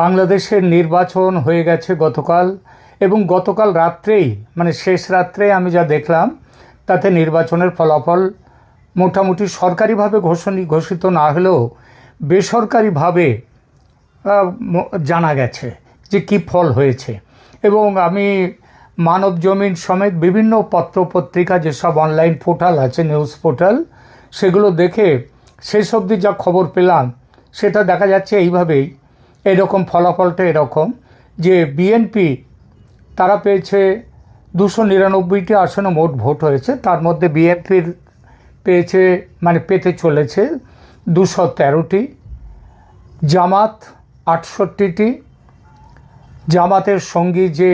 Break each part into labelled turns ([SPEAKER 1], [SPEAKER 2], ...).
[SPEAKER 1] বাংলাদেশের নির্বাচন হয়ে গেছে গতকাল, এবং গতকাল রাত্রেই মানে শেষ রাত্রে আমি যা দেখলাম তাতে নির্বাচনের ফলাফল মোটামুটি সরকারিভাবে ঘোষিত না হলেও বেসরকারিভাবে জানা গেছে যে কী ফল হয়েছে। এবং আমি মানব জমিন সমেত বিভিন্ন পত্রপত্রিকা যেসব অনলাইন পোর্টাল আছে, নিউজ পোর্টাল, সেগুলো দেখে শেষ অবধি যা খবর পেলাম সেটা দেখা যাচ্ছে এইভাবেই। এরকম ফলাফলটা এরকম যে বিএনপি তারা পেয়েছে 299টি আসনে মোট ভোট হয়েছে, তার মধ্যে বিএনপির পেতে চলেছে 213টি, জামাত 68টি, জামাতের সঙ্গী যে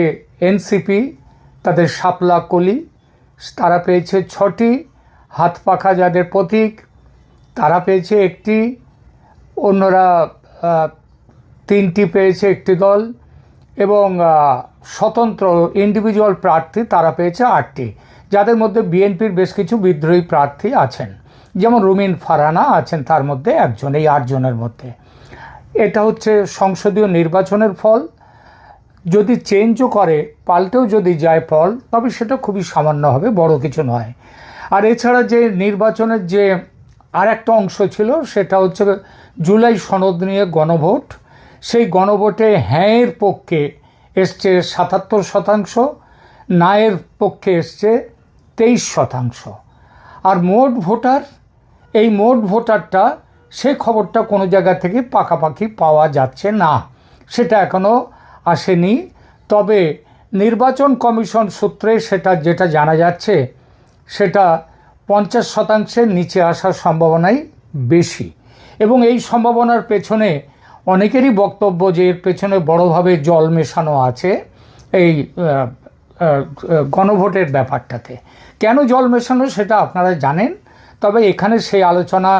[SPEAKER 1] এনসিপি তাদের শাপলা কলি তারা পেয়েছে 6টি, হাত পাখা যাদের প্রতীক তারা পেয়েছে 1টি, অন্যরা 3টি পেয়েছে একটি দল, এবং স্বতন্ত্র ইন্ডিভিজুয়াল প্রার্থী তারা পেয়েছে 8টি, যাদের মধ্যে বিএনপির বেশ কিছু বিদ্রোহী প্রার্থী আছেন, যেমন রুমিন ফারহানা আছেন তার মধ্যে একজন, এই 8 জনের মধ্যে। এটা হচ্ছে সংসদীয় নির্বাচনের ফল। যদি চেঞ্জও করে, পাল্টেও যদি যায় ফল, তবে সেটা খুবই সামান্য হবে, বড় কিছু নয়। আর এছাড়া যে নির্বাচনের যে আর একটা অংশ ছিল সেটা হচ্ছে জুলাই সনদ নিয়ে গণভোট। সেই গণভোটে হ্যাঁয়ের পক্ষে এসছে 77%, নায়ের পক্ষে এসছে 23%। আর মোট ভোটার, এই মোট ভোটারটা সেই খবরটা কোনো জায়গা থেকে পাকাপাকি পাওয়া যাচ্ছে না, সেটা এখনও আসেনি। তবে নির্বাচন কমিশন সূত্রে যেটা জানা যাচ্ছে সেটা 50%-এর নিচে আসার সম্ভাবনাই বেশি। এবং এই সম্ভাবনার পেছনে অনেকেরই বক্তব্য যে এর পেছনে বড়োভাবে জল মেশানো আছে এই গণভোটের ব্যাপারটাতে। কেন জল মেশানো সেটা আপনারা জানেন, তবে এখানে সেই আলোচনা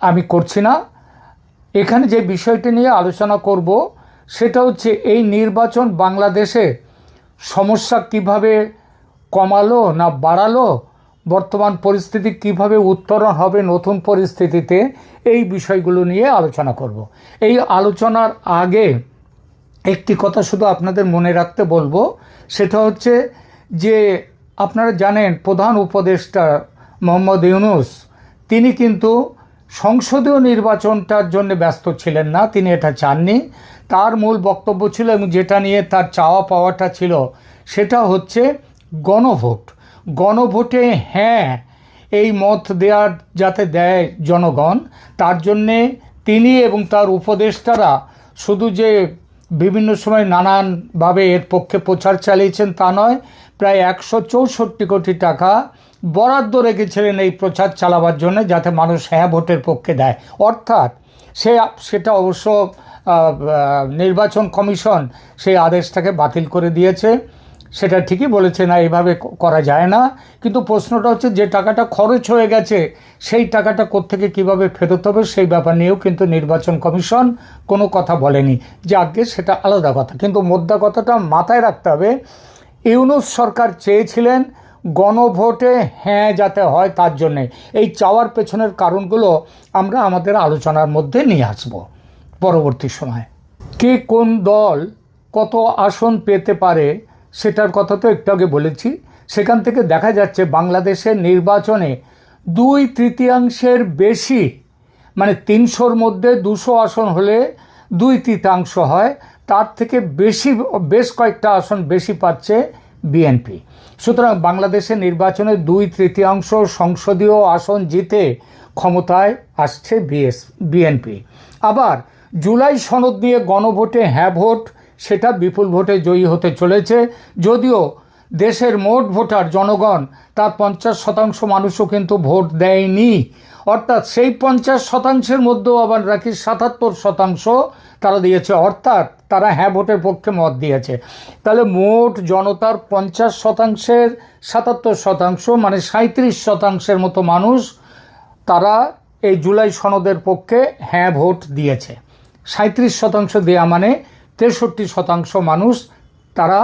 [SPEAKER 1] আমি করছি না। এখানে যে বিষয়টি নিয়ে আলোচনা করব সেটা হচ্ছে এই নির্বাচন বাংলাদেশে সমস্যা কিভাবে কমালো না বাড়ালো, বর্তমান পরিস্থিতি কিভাবে উত্তরণ হবে নতুন পরিস্থিতিতে, এই বিষয়গুলো নিয়ে আলোচনা করব। এই আলোচনার আগে একটি কথা শুধু আপনাদের মনে রাখতে বলবো, সেটা হচ্ছে যে আপনারা জানেন প্রধান উপদেষ্টা মোহাম্মদ ইউনূস তিনি কিন্তু সংসদীয় নির্বাচনটার জন্য ব্যস্ত ছিলেন না, তিনি এটা চাননি। তার মূল বক্তব্য ছিল এবং যেটা নিয়ে তার চাওয়া পাওয়াটা ছিল সেটা হচ্ছে গণভোট। গণভোটে হ্যাঁ এই মত দেওয়ার যাতে দেয় জনগণ, তার জন্যে তিনি এবং তার উপদেষ্টারা শুধু যে বিভিন্ন সময় নানানভাবে এর পক্ষে প্রচার চালিয়েছেন তা নয়, প্রায় 164 কোটি টাকা বরাদ্দ রেখেছিলেন এই প্রচার চালাবার জন্য, যাতে মানুষ হ্যাঁ ভোটের পক্ষে দেয়। অর্থাৎ সেটা অবশ্য নির্বাচন কমিশন সেই আদেশটাকে বাতিল করে দিয়েছে। সেটা ঠিকই বলেছে, না এইভাবে করা যায় না, কিন্তু প্রশ্নটা হচ্ছে যে টাকাটা খরচ হয়ে গেছে সেই টাকাটা কোত্থেকে কীভাবে ফেরত হবে সেই ব্যাপার নিয়েও কিন্তু নির্বাচন কমিশন কোনো কথা বলেনি। যে আগে সেটা আলাদা কথা, কিন্তু মোদ্দা কথাটা মাথায় রাখতে হবে। ইউনূস সরকার চেয়েছিলেন গণভোটে হ্যাঁ যাতে হয়, তার জন্যে এই চাওয়ার পেছনের কারণগুলো আমরা আমাদের আলোচনার মধ্যে নিয়ে আসব পরবর্তী সময়। কে কোন দল কত আসন পেতে পারে সেটার কথা তো একটু আগে বলেছি। সেখান থেকে দেখা যাচ্ছে বাংলাদেশের নির্বাচনে 2/3 বেশি, মানে 300-র মধ্যে 200 আসন হলে 2/3 হয়, তার থেকে বেশ কয়েকটা আসন বেশি পাচ্ছে বিএনপি। সুতরাং বাংলাদেশের নির্বাচনে 2/3 সংসদীয় আসন জিতে ক্ষমতায় আসছে বিএনপি। আবার জুলাই সনদ নিয়ে গণভোটে হ্যাঁ ভোট, সেটা বিপুল ভোটে জয়ী হতে চলেছে। যদিও দেশের মোট ভোটার জনগণ তার 50% মানুষও কিন্তু ভোট দেয়নি, অর্থাৎ সেই 50%-এর মধ্যেও আবার রাখি 77% তারা দিয়েছে, অর্থাৎ তারা হ্যাঁ ভোটের পক্ষে মত দিয়েছে। তাহলে মোট জনতার 50%-এর 77%, মানে 37% মতো মানুষ তারা এই জুলাই সনদের পক্ষে হ্যাঁ ভোট দিয়েছে। 37% দেওয়া মানে 63% মানুষ তারা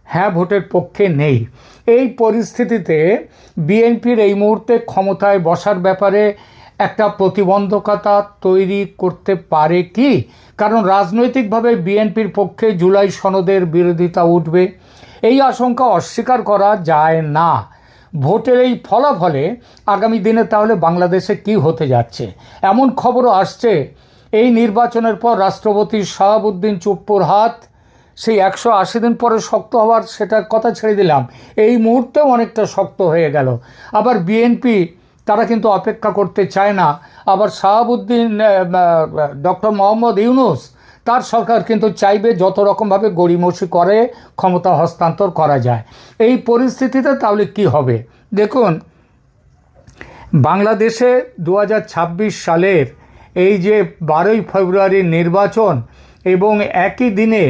[SPEAKER 1] হ্যাঁ ভোটের পক্ষে নেই। এই পরিস্থিতিতে বিএনপির এই মুহূর্তে ক্ষমতায় বসার ব্যাপারে একটা প্রতিবন্ধকতা তৈরি করতে পারে কি? কারণ রাজনৈতিকভাবে বিএনপির পক্ষে জুলাই সনদের বিরোধিতা উঠবে, এই আশঙ্কা অস্বীকার করা যায় না। ভোটের এই ফলাফলে আগামী দিনে তাহলে বাংলাদেশে কি হতে যাচ্ছে, এমন খবরও আসছে এই নির্বাচনের পর রাষ্ট্রপতি শাহাবুদ্দিন চুপ্পুর হাত সেই 180 দিন পরে শক্ত হওয়ার সেটার কথা ছেড়ে দিলাম, এই মুহূর্তেও অনেকটা শক্ত হয়ে গেল। আবার বিএনপি তারা কিন্তু অপেক্ষা করতে চায় না। আবার শাহাবুদ্দিন ডক্টর মোহাম্মদ ইউনূস তার সরকার কিন্তু চাইবে যত রকমভাবে গড়িমসি করে ক্ষমতা হস্তান্তর করা যায়। এই পরিস্থিতিতে তাহলে কি হবে দেখুন, বাংলাদেশে 2026 সালের এই যে 12ই ফেব্রুয়ারির নির্বাচন এবং একই দিনে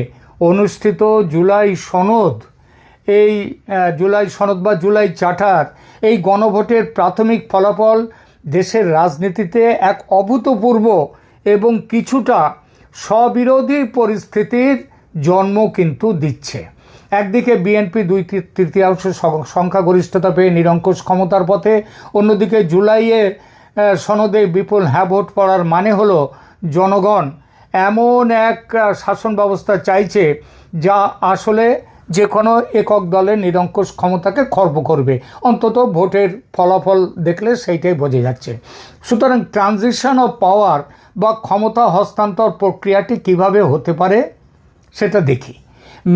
[SPEAKER 1] অনুষ্ঠিত জুলাই সনদ, এই জুলাই সনদ বা জুলাই চার্টার, এই গণভোটের প্রাথমিক ফলাফল দেশের রাজনীতিতে এক অভূতপূর্ব এবং কিছুটা স্ববিরোধী পরিস্থিতির জন্ম কিন্তু দিচ্ছে। একদিকে বিএনপি 2/3 সংখ্যাগরিষ্ঠতা পেয়ে নিরঙ্কুশ ক্ষমতার পথে, অন্যদিকে জুলাইয়ের সনদে বিপুল হ্যাঁ ভোট পড়ার মানে হলো জনগণ এমন এক শাসন ব্যবস্থা চাইছে যা আসলে যে কোনো একক দলের নিরঙ্কুশ ক্ষমতাকে খর্ব করবে, অন্তত ভোটের ফলাফল দেখলে সেইটাই বোঝা যাচ্ছে। সুতরাং ট্রানজিশন অফ পাওয়ার বা ক্ষমতা হস্তান্তর প্রক্রিয়াটি কিভাবে হতে পারে সেটা দেখি।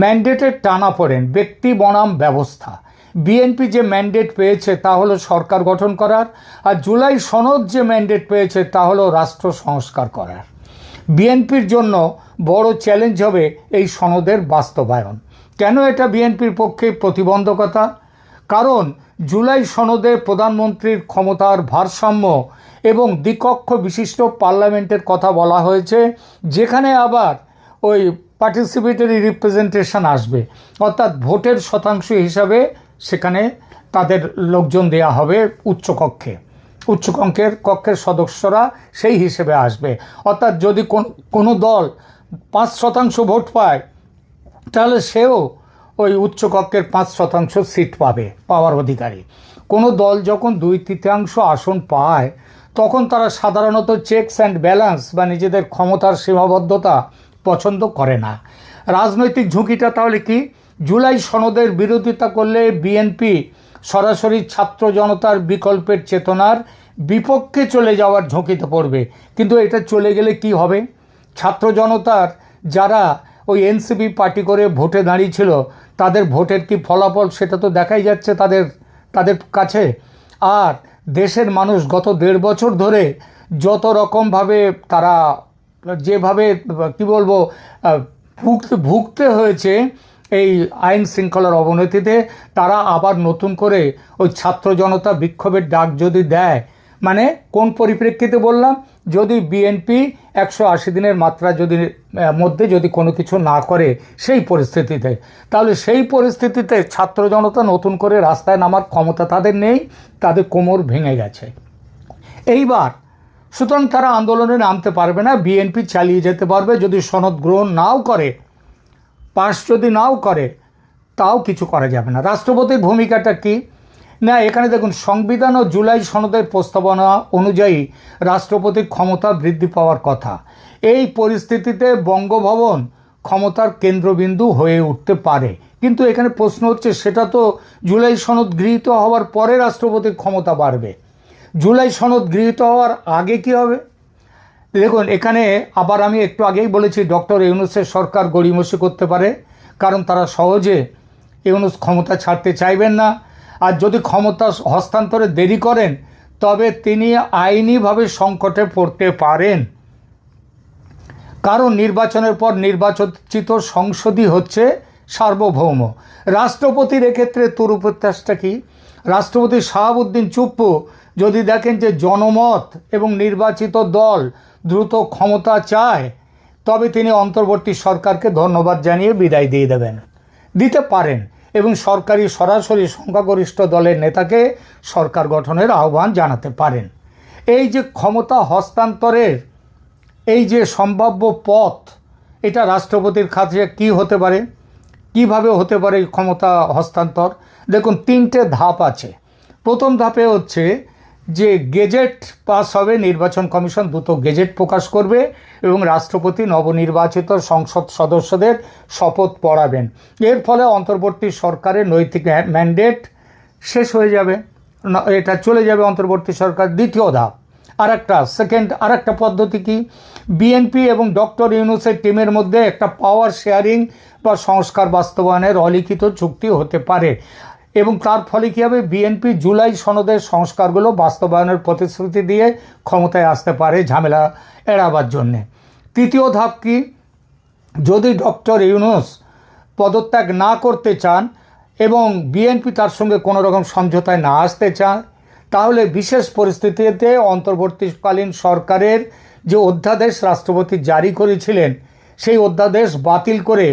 [SPEAKER 1] ম্যান্ডেটের টানাপোড়েন, ব্যক্তি বনাম ব্যবস্থা। বিএনপি যে ম্যান্ডেট পেয়েছে তা হলো সরকার গঠন করার, আর জুলাই সনদ যে ম্যান্ডেট পেয়েছে তা হলো রাষ্ট্র সংস্কার করার। বিএনপির জন্য বড় চ্যালেঞ্জ হবে এই সনদের বাস্তবায়ন। কেন এটা বিএনপির পক্ষে প্রতিবন্ধকতা? কারণ জুলাই সনদে প্রধানমন্ত্রীর ক্ষমতার ভারসাম্য এবং দ্বিকক্ষ বিশিষ্ট পার্লামেন্টের কথা বলা হয়েছে, যেখানে আবার ওই পার্টিসিপেটরি রিপ্রেজেন্টেশন আসবে, অর্থাৎ ভোটের শতাংশ হিসাবে সেখানে তাদের লোকজন দেয়া হবে কক্ষের সদস্যরা সেই হিসেবে আসবে। অর্থাৎ যদি কোনো দল 5% ভোট পায় তাহলে সেও ওই উচ্চকক্ষের 5% সিট পাওয়ার অধিকারী। কোনো দল যখন 2/3 আসন পায় তখন তারা সাধারণত চেকস অ্যান্ড ব্যালেন্স বা নিজেদের ক্ষমতার সীমাবদ্ধতা পছন্দ করে না। রাজনৈতিক ঝুঁকিটা তাহলে কি? জুলাই সনদের বিরোধিতা করলে বিএনপি সরাসরি ছাত্র জনতার বিকল্পের চেতনার বিপক্ষে চলে যাওয়ার ঝুঁকিতে পড়বে। কিন্তু এটা চলে গেলে কি হবে? ছাত্র জনতার যারা ওই এনসিপি পার্টি করে ভোটে দাঁড়িয়েছিল তাদের ভোটের কি ফলাফল সেটা তো দেখাই যাচ্ছে তাদের কাছে। আর দেশের মানুষ গত 1.5 বছর ধরে যত রকমভাবে তারা যেভাবে কি বলবো ভুগতে হয়েছে এই আইন শৃঙ্খলার অবনতিতে, তারা আবার নতুন করে ওই ছাত্র জনতা বিক্ষোভের ডাক যদি দেয়, মানে কোন পরিপ্রেক্ষিতে বললাম, যদি বিএনপি 180 দিনের মাত্রা মধ্যে যদি কোনো কিছু না করে সেই পরিস্থিতিতে, তাহলে সেই পরিস্থিতিতে ছাত্র জনতা নতুন করে রাস্তায় নামার ক্ষমতা তাদের নেই, তাদের কোমর ভেঙে গেছে এইবার। সুতরাং তারা আন্দোলনে নামতে পারবে না, বিএনপি চালিয়ে যেতে পারবে। যদি সনদ গ্রহণ নাও করে, পাশ যদি নাও করে, তাও কিছু করা যাবে না। রাষ্ট্রপতির ভূমিকাটা কি না, এখানে দেখুন, সংবিধান ও জুলাই সনদের প্রস্তাবনা অনুযায়ী রাষ্ট্রপতির ক্ষমতা বৃদ্ধি পাওয়ার কথা। এই পরিস্থিতিতে বঙ্গভবন ক্ষমতার কেন্দ্রবিন্দু হয়ে উঠতে পারে। কিন্তু এখানে প্রশ্ন হচ্ছে, সেটা তো জুলাই সনদ গৃহীত হওয়ার পরে রাষ্ট্রপতির ক্ষমতা বাড়বে। জুলাই সনদ গৃহীত হওয়ার আগে কি হবে? দেখুন, এখানে আবার আমি একটু আগেই বলেছি ডক্টর ইউনূসের সরকার গড়িমসি করতে পারে, কারণ তারা সহজে ইউনূস ক্ষমতা ছাড়তে চাইবেন না। আর যদি ক্ষমতা হস্তান্তরে দেরি করেন তবে তিনি আইনিভাবে সংকটে পড়তে পারেন। কারণ নির্বাচনের পর নির্বাচিত সংসদই হচ্ছে সার্বভৌম। রাষ্ট্রপতির এক্ষেত্রে তুরুপত্যাসটা কি? রাষ্ট্রপতি শাহাবুদ্দিন চুপ্পু যদি দেখেন যে জনমত এবং নির্বাচিত দল দ্রুত ক্ষমতা চায়, তবে তিনি অন্তর্বর্তী সরকারকে ধন্যবাদ জানিয়ে বিদায় দিতে পারেন এবং সরাসরি সংখ্যাগরিষ্ঠ দলের নেতাকে সরকার গঠনের আহ্বান জানাতে পারেন। এই যে ক্ষমতা হস্তান্তরের এই যে সম্ভাব্য পথ, এটা রাষ্ট্রপতির কাছে কি হতে পারে, কিভাবে হতে পারে ক্ষমতা হস্তান্তর? দেখুন, 3টে ধাপ আছে। প্রথম ধাপে হচ্ছে যে গেজেট পাস হবে, নির্বাচন কমিশন দ্রুত গেজেট প্রকাশ করবে এবং রাষ্ট্রপতি নবনির্বাচিত সংসদ সদস্যদের শপথ পড়াবেন। এর ফলে অন্তর্বর্তী সরকারের নৈতিক ম্যান্ডেট শেষ হয়ে যাবে, এটা চলে যাবে অন্তর্বর্তী সরকার। দ্বিতীয় ধাপ আরেকটা পদ্ধতি কি, বিএনপি এবং ডক্টর ইউনূসের টিমের মধ্যে একটা পাওয়ার শেয়ারিং বা সংস্কার বাস্তবায়নের অলিখিত চুক্তি হতে পারে এবং তার ফলে কী হবে, বিএনপি জুলাই সনদের সংস্কারগুলো বাস্তবায়নের প্রতিশ্রুতি দিয়ে ক্ষমতায় আসতে পারে ঝামেলা এড়াবার জন্যে। তৃতীয় ধাপ কি, যদি ডক্টর ইউনূস পদত্যাগ না করতে চান এবং বিএনপি তার সঙ্গে কোনো রকম সমঝোতায় না আসতে চান, তাহলে বিশেষ পরিস্থিতিতে অন্তর্বর্তীকালীন সরকারের যে অধ্যাদেশ রাষ্ট্রপতি জারি করেছিলেন সেই অধ্যাদেশ বাতিল করে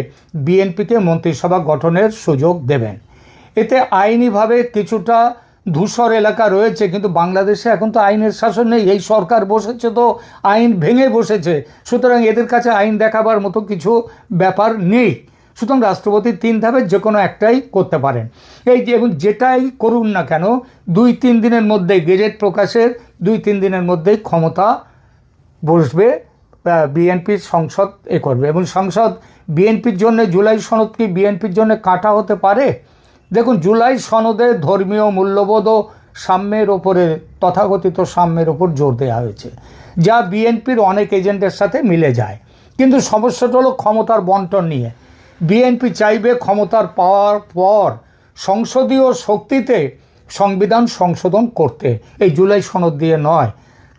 [SPEAKER 1] বিএনপিকে মন্ত্রিসভা গঠনের সুযোগ দেবেন। এতে আইনিভাবে কিছুটা ধূসর এলাকা রয়েছে, কিন্তু বাংলাদেশে এখন তো আইনের শাসন নেই, এই সরকার বসেছে তো আইন ভেঙে বসেছে, সুতরাং এদের কাছে আইন দেখাবার মতো কিছু ব্যাপার নেই। সুতরাং রাষ্ট্রপতি 3 ধাপের যে কোনো একটাই করতে পারেন। এই যে, এবং যেটাই করুন না কেন 2-3 দিনের মধ্যে গেজেট প্রকাশের 2-3 দিনের মধ্যেই ক্ষমতা বসবে, বিএনপির সংসদ করবে। এবং সংসদ বিএনপির জন্য জুলাই সনদ কি বিএনপির জন্য কাঁটা হতে পারে? দেখুন, জুলাই সনদে ধর্মীয় মূল্যবোধ ও সাম্যের ওপরে, তথাকথিত সাম্যের ওপর জোর দেওয়া হয়েছে, যা বিএনপির অনেক এজেন্ডের সাথে মিলে যায়। কিন্তু সমস্যাটা হলো ক্ষমতার বন্টন নিয়ে। বিএনপি চাইবে ক্ষমতার পাওয়ার পর সংসদীয় শক্তিতে সংবিধান সংশোধন করতে, এই জুলাই সনদ দিয়ে নয়।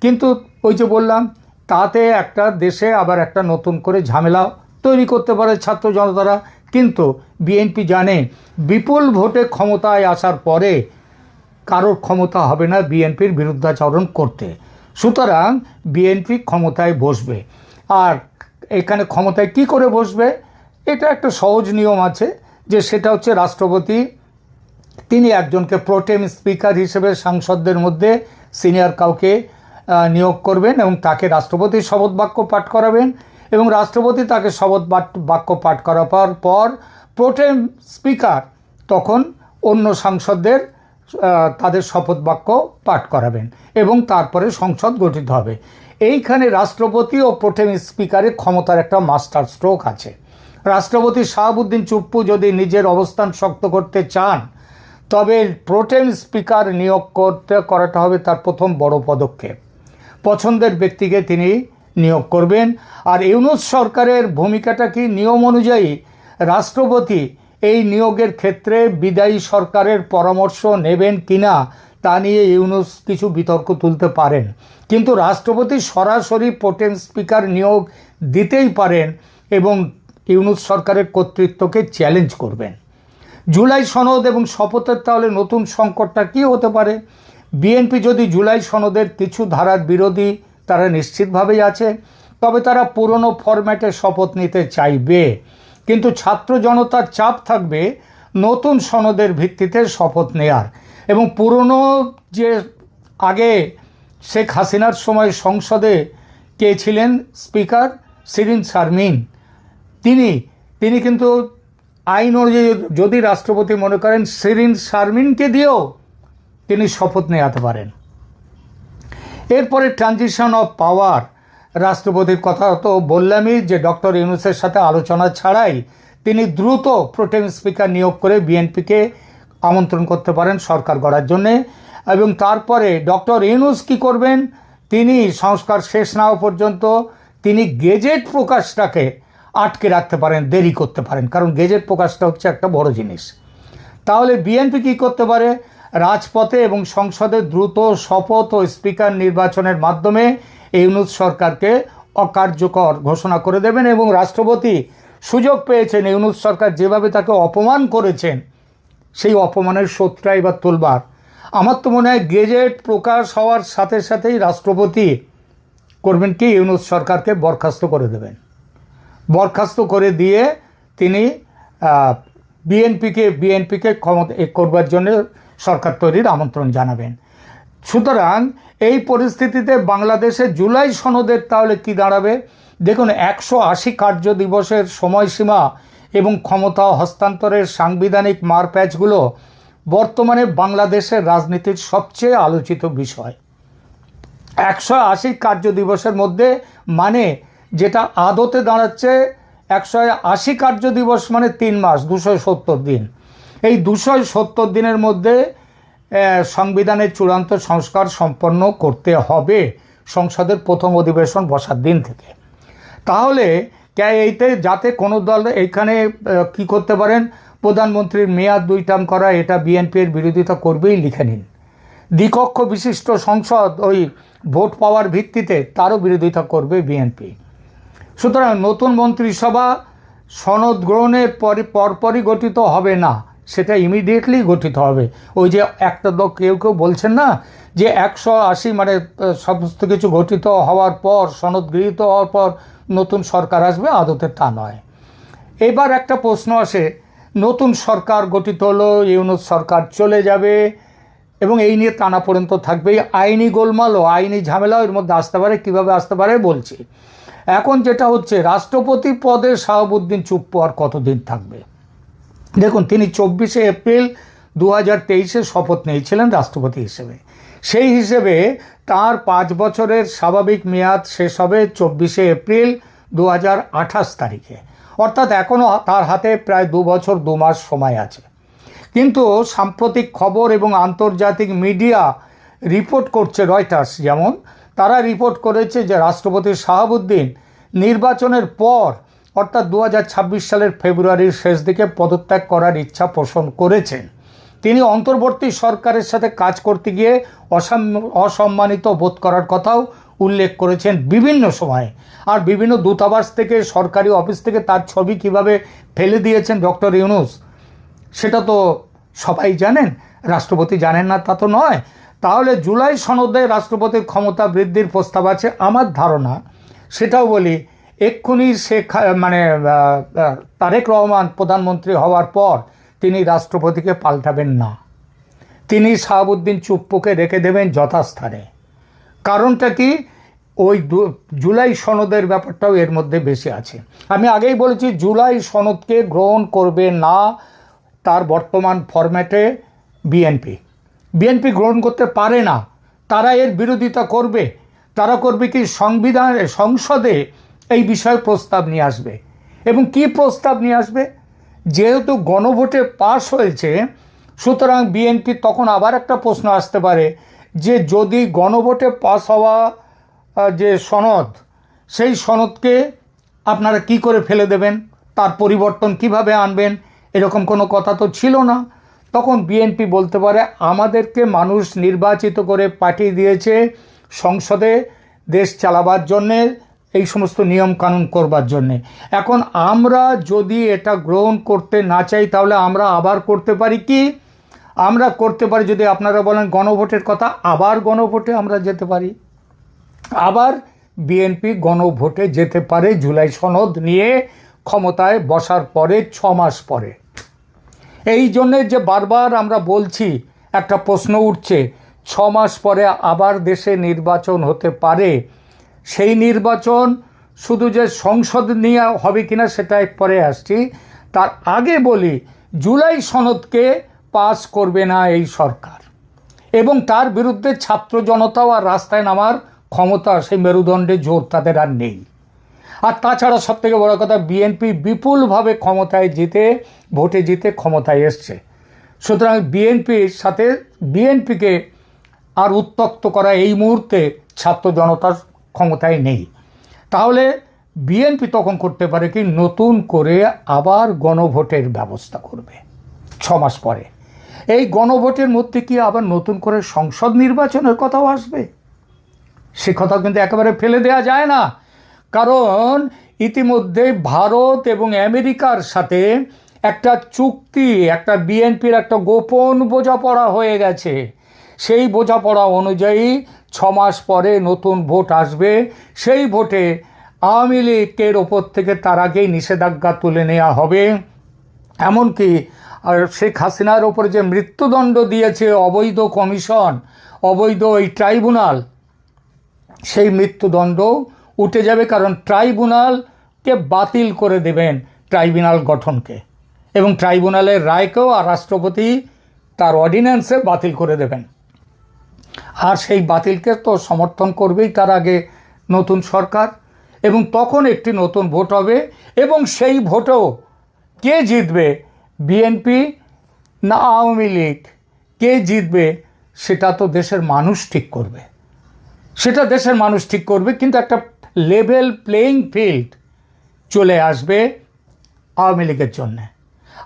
[SPEAKER 1] কিন্তু ওই যে বললাম, তাতে একটা দেশে আবার একটা নতুন করে ঝামেলা তৈরি করতে পারে ছাত্র জনতারা। কিন্তু বিএনপি জানে বিপুল ভোটে ক্ষমতায় আসার পরে কারোর ক্ষমতা হবে না বিএনপির বিরুদ্ধাচরণ করতে, সুতরাং বিএনপি ক্ষমতায় বসবে। আর এখানে ক্ষমতায় কি করে বসবে, এটা একটা সহজ নিয়ম আছে, যে সেটা হচ্ছে রাষ্ট্রপতি তিনি একজনকে প্রোটেম স্পিকার হিসেবে সাংসদদের মধ্যে সিনিয়র কাউকে নিয়োগ করবেন এবং তাকে রাষ্ট্রপতি শপথ বাক্য পাঠ করাবেন এবং রাষ্ট্রপতি তাকে শপথ বাক্য পাঠ করাবার পর প্রোটেম স্পিকার তখন অন্য সাংসদদের তাদের শপথ বাক্য পাঠ করাবেন এবং তারপরে সংসদ গঠিত হবে। এইখানে রাষ্ট্রপতি ও প্রোটেম স্পিকারের ক্ষমতার একটা মাস্টার স্ট্রোক আছে। রাষ্ট্রপতি শাহাবুদ্দিন চুপ্পু যদি নিজের অবস্থান শক্ত করতে চান, তবে প্রোটেম স্পিকার নিয়োগ করাটা হবে তার প্রথম বড় পদক্ষেপ। পছন্দের ব্যক্তিকে তিনি নিয়োগ করবেন। আর ইউনূস সরকারের ভূমিকাটা কি, নিয়ম অনুযায়ী রাষ্ট্রপতি এই নিয়োগের ক্ষেত্রে বিদায়ী সরকারের পরামর্শ নেবেন কিনা তা নিয়ে ইউনূস কিছু বিতর্ক তুলতে পারেন, কিন্তু রাষ্ট্রপতি সরাসরি প্রোটেম স্পিকার নিয়োগ দিতেই পারেন এবং ইউনূস সরকারের কর্তৃত্বকে চ্যালেঞ্জ করবেন। জুলাই সনদ এবং শপথের তাহলে নতুন সংকটটা কী হতে পারে? বিএনপি যদি জুলাই সনদের কিছু ধারার বিরোধী, তারা নিশ্চিতভাবেই আছে, তবে তারা পুরনো ফরম্যাটে শপথ নিতে চাইবে, কিন্তু ছাত্র জনতার চাপ থাকবে নতুন সনদের ভিত্তিতে শপথ নেয়ার। এবং পুরনো যে আগে শেখ হাসিনার সময় সংসদে কে ছিলেন স্পিকার, শিরীন শারমিন, তিনি কিন্তু আইন অনুযায়ী যদি রাষ্ট্রপতি মনে করেন শিরীন শারমিনকে দিয়েও তিনি শপথ নেওয়াতে পারেন। এরপরে ট্রানজিশন অফ পাওয়ার, রাষ্ট্রপতির কথা তো বললামই যে ডক্টর ইউনূসের সাথে আলোচনা ছাড়াই তিনি দ্রুত প্রোটেম স্পিকার নিয়োগ করে বিএনপিকে আমন্ত্রণ করতে পারেন সরকার গড়ার জন্যে। এবং তারপরে ডক্টর ইউনূস কী করবেন, তিনি সংস্কার শেষ না হওয়া পর্যন্ত তিনি গেজেট প্রকাশটাকে আটকে রাখতে পারেন, দেরি করতে পারেন, কারণ গেজেট প্রকাশটা হচ্ছে একটা বড় জিনিস। তাহলে বিএনপি কী করতে পারে, রাজপথে এবং সংসদে দ্রুত শপথ ও স্পিকার নির্বাচনের মাধ্যমে ইউনূস সরকারকে অকার্যকর ঘোষণা করে দেবেন এবং রাষ্ট্রপতি সুযোগ পেয়েছেন ইউনূস সরকার যেভাবে তাকে অপমান করেছেন সেই অপমানের শোধটা এবার তুলবার। আমার তো মনে হয় গেজেট প্রকাশ হওয়ার সাথে সাথেই রাষ্ট্রপতি করবেন কি, ইউনূস সরকারকে বরখাস্ত করে দেবেন। বরখাস্ত করে দিয়ে তিনি বিএনপিকে ক্ষমতা করবার জন্য সরকার তৈরির আমন্ত্রণ জানাবেন। সুতরাং এই পরিস্থিতিতে বাংলাদেশে জুলাই সনদের তাহলে কি দাঁড়াবে? দেখুন, 180 কার্য দিবসের সময়সীমা এবং ক্ষমতা হস্তান্তরের সাংবিধানিক মারপ্যাচগুলো বর্তমানে বাংলাদেশের রাজনীতির সবচেয়ে আলোচিত বিষয়। 180 কার্য দিবসের মধ্যে, মানে যেটা আদতে দাঁড়াচ্ছে 180 কার্য দিবস মানে 3 মাস, 270 দিন। এই 270 দিনের মধ্যে সংবিধানের চূড়ান্ত সংস্কার সম্পন্ন করতে হবে সংসদের প্রথম অধিবেশন বসার দিন থেকে। তাহলে এইতে যাতে কোনো দল এইখানে কি করতে পারেন, প্রধানমন্ত্রীর মেয়াদ 2 টার্ম করা, এটা বিএনপির বিরোধিতা করবেই, লিখে নিন। দ্বিকক্ষ বিশিষ্ট সংসদ ওই ভোট পাওয়ার ভিত্তিতে, তারও বিরোধিতা করবে বিএনপি। সুতরাং নতুন মন্ত্রিসভা সনদ গ্রহণের পরপরই গঠিত হবে না, সেটা ইমিডিয়েটলি গঠিত হবে। ওই যে একটা দল কেউ বলছেন না যে 180 মানে সমস্ত কিছু গঠিত হওয়ার পর, সনদ গৃহীত হওয়ার পর নতুন সরকার আসবে, আদতে তা নয়। এবার একটা প্রশ্ন আসে, নতুন সরকার গঠিত হলো, ইউনূস সরকার চলে যাবে এবং এই নিয়ে টানাপোড়েন তো থাকবেই, আইনি গোলমালও, আইনি ঝামেলাও এর মধ্যে আসতে পারে। কীভাবে আসতে পারে বলছি। এখন যেটা হচ্ছে, রাষ্ট্রপতি পদে শাহাবুদ্দিন চুপ্পু আর কতদিন থাকবে? দেখুন, তিনি 24শে এপ্রিল 2023-এ শপথ নিয়েছিলেন রাষ্ট্রপতি হিসেবে। সেই হিসেবে তার 5 বছরের স্বাভাবিক মেয়াদ শেষ হবে 24শে এপ্রিল 2028 তারিখে, অর্থাৎ এখনও তার হাতে প্রায় 2 বছর 2 মাস সময় আছে। কিন্তু সাম্প্রতিক খবর এবং আন্তর্জাতিক মিডিয়া রিপোর্ট করছে, রয়টার্স যেমন, তারা রিপোর্ট করেছে যে রাষ্ট্রপতি শাহাবুদ্দিন নির্বাচনের পর, অর্থাৎ 2026 সালের ফেব্রুয়ারির শেষ দিকে পদত্যাগ করার ইচ্ছা পোষণ করেছেন। তিনি অন্তর্বর্তী সরকারের সাথে কাজ করতে গিয়ে অসম্মানিত বোধ করার কথাও উল্লেখ করেছেন বিভিন্ন সময়ে। আর বিভিন্ন দূতাবাস থেকে, সরকারি অফিস থেকে তার ছবি কিভাবে ফেলে দিয়েছেন ডক্টর ইউনূস, সেটা তো সবাই জানেন, রাষ্ট্রপতি জানেন না তা তো নয়। তাহলে জুলাই সনদে রাষ্ট্রপতির ক্ষমতা বৃদ্ধির প্রস্তাব আছে, আমার ধারণা, সেটাও বলি, এক্ষুনি তারেক রহমান প্রধানমন্ত্রী হওয়ার পর তিনি রাষ্ট্রপতিকে পাল্টাবেন না, তিনি শাহাবুদ্দিন চুপ্পুকে রেখে দেবেন যথাস্থানে। কারণটা কি, ওই জুলাই সনদের ব্যাপারটাও এর মধ্যে বেশি আছে। আমি আগেই বলেছি, জুলাই সনদকে গ্রহণ করবে না তার বর্তমান ফরম্যাটে বিএনপি গ্রহণ করতে পারে না। তারা এর বিরোধিতা করবে। তারা করবে কি, সংসদে এই বিষয়ে প্রস্তাব নিয়ে আসবে। এবং কি প্রস্তাব নিয়ে আসবে? যেহেতু গণভোটে পাস হয়েছে, সুতরাং বিএনপি তখন আবার একটা প্রশ্ন আসতে পারে যে যদি গণভোটে পাস হওয়া যে সনদ, সেই সনদকে আপনারা কি করে ফেলে দেবেন, তার পরিবর্তন কিভাবে আনবেন, এরকম কোনো কথা তো ছিল না। তখন বিএনপি বলতে পারে, আমাদেরকে মানুষ নির্বাচিত করে পাঠিয়ে দিয়েছে সংসদে দেশ চালাবার জন্যে, এই সমস্ত নিয়ম কানুন করবার জন্যে। এখন আমরা যদি এটা গ্রহণ করতে না চাই, তাহলে আমরা আবার করতে পারি কি, আমরা করতে পারি, যদি আপনারা বলেন গণভোটের কথা, আবার গণভোটে আমরা যেতে পারি। আবার বিএনপি গণভোটে যেতে পারে জুলাই সনদ নিয়ে ক্ষমতায় বসার পরে 6 মাস পরে। এই জন্যে যে বারবার আমরা বলছি, একটা প্রশ্ন উঠছে, 6 মাস পরে আবার দেশে নির্বাচন হতে পারে। সেই নির্বাচন শুধু যে সংসদ নিয়ে হবে কিনা সেটা পরে আসছি। তার আগে বলি, জুলাই সনদকে পাস করবে না এই সরকার, এবং তার বিরুদ্ধে ছাত্র জনতাও আর রাস্তায় নামার ক্ষমতা, সেই মেরুদণ্ডে জোর তাদের আর নেই। আর তাছাড়া সবথেকে বড় কথা, বিএনপি বিপুলভাবে ভোটে জিতে ক্ষমতায় এসছে। সুতরাং বিএনপিকে আর উত্তক্ত করা এই মুহূর্তে ছাত্র জনতার ক্ষমতায় নেই। তাহলে বিএনপি তখন করতে পারে কি, নতুন করে আবার গণভোটের ব্যবস্থা করবে 6 মাস পরে। এই গণভোটের মধ্যে কি আবার নতুন করে সংসদ নির্বাচনের কথাও আসবে? সে কথা কিন্তু একেবারে ফেলে দেওয়া যায় না। কারণ ইতিমধ্যে ভারত এবং আমেরিকার সাথে একটা চুক্তি, একটা বিএনপির একটা গোপন বোঝাপড়া হয়ে গেছে। সেই বোঝাপড়া অনুযায়ী 6 মাস পরে নতুন ভোট আসবে। সেই ভোটে আওয়ামী লীগের ওপর থেকে তার আগেই নিষেধাজ্ঞা তুলে নেওয়া হবে। এমনকি আর শেখ হাসিনার ওপর যে মৃত্যুদণ্ড দিয়েছে অবৈধ কমিশন, অবৈধ এই ট্রাইব্যুনাল, সেই মৃত্যুদণ্ড উঠে যাবে। কারণ ট্রাইব্যুনালকে বাতিল করে দেবেন, ট্রাইব্যুনাল গঠনকে, এবং ট্রাইব্যুনালের রায়কেও আর রাষ্ট্রপতি তার অর্ডিন্যান্সে বাতিল করে দেবেন। আর সেই বাতিলকে তো সমর্থন করবেই তার আগে নতুন সরকার, এবং তখন একটি নতুন ভোট হবে, এবং সেই ভোটেও কে জিতবে, বিএনপি না আওয়ামী লীগ, কে জিতবে সেটা তো দেশের মানুষ ঠিক করবে, সেটা দেশের মানুষ ঠিক করবে। কিন্তু একটা লেভেল প্লেয়িং ফিল্ড চলে আসবে আওয়ামী লীগের জন্যে।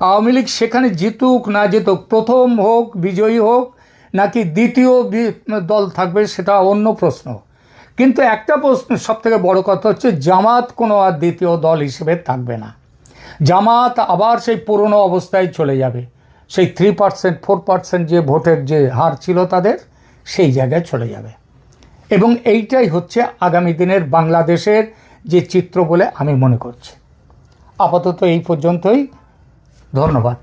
[SPEAKER 1] আওয়ামী লীগ সেখানে জিতুক না জিতুক, প্রথম হোক বিজয়ী হোক নাকি দ্বিতীয় দল থাকবে সেটা অন্য প্রশ্ন। কিন্তু একটা প্রশ্ন, সবথেকে বড় কথা হচ্ছে জামাত কোনো আর দ্বিতীয় দল হিসেবে থাকবে না। জামাত আবার সেই পুরনো অবস্থায় চলে যাবে, সেই 3% 4% যে ভোটের যে হার ছিল তাদের, সেই জায়গায় চলে যাবে। এবং এইটাই হচ্ছে আগামী দিনের বাংলাদেশের যে চিত্র বলে আমি মনে করছি। আপাতত এই পর্যন্তই, ধন্যবাদ।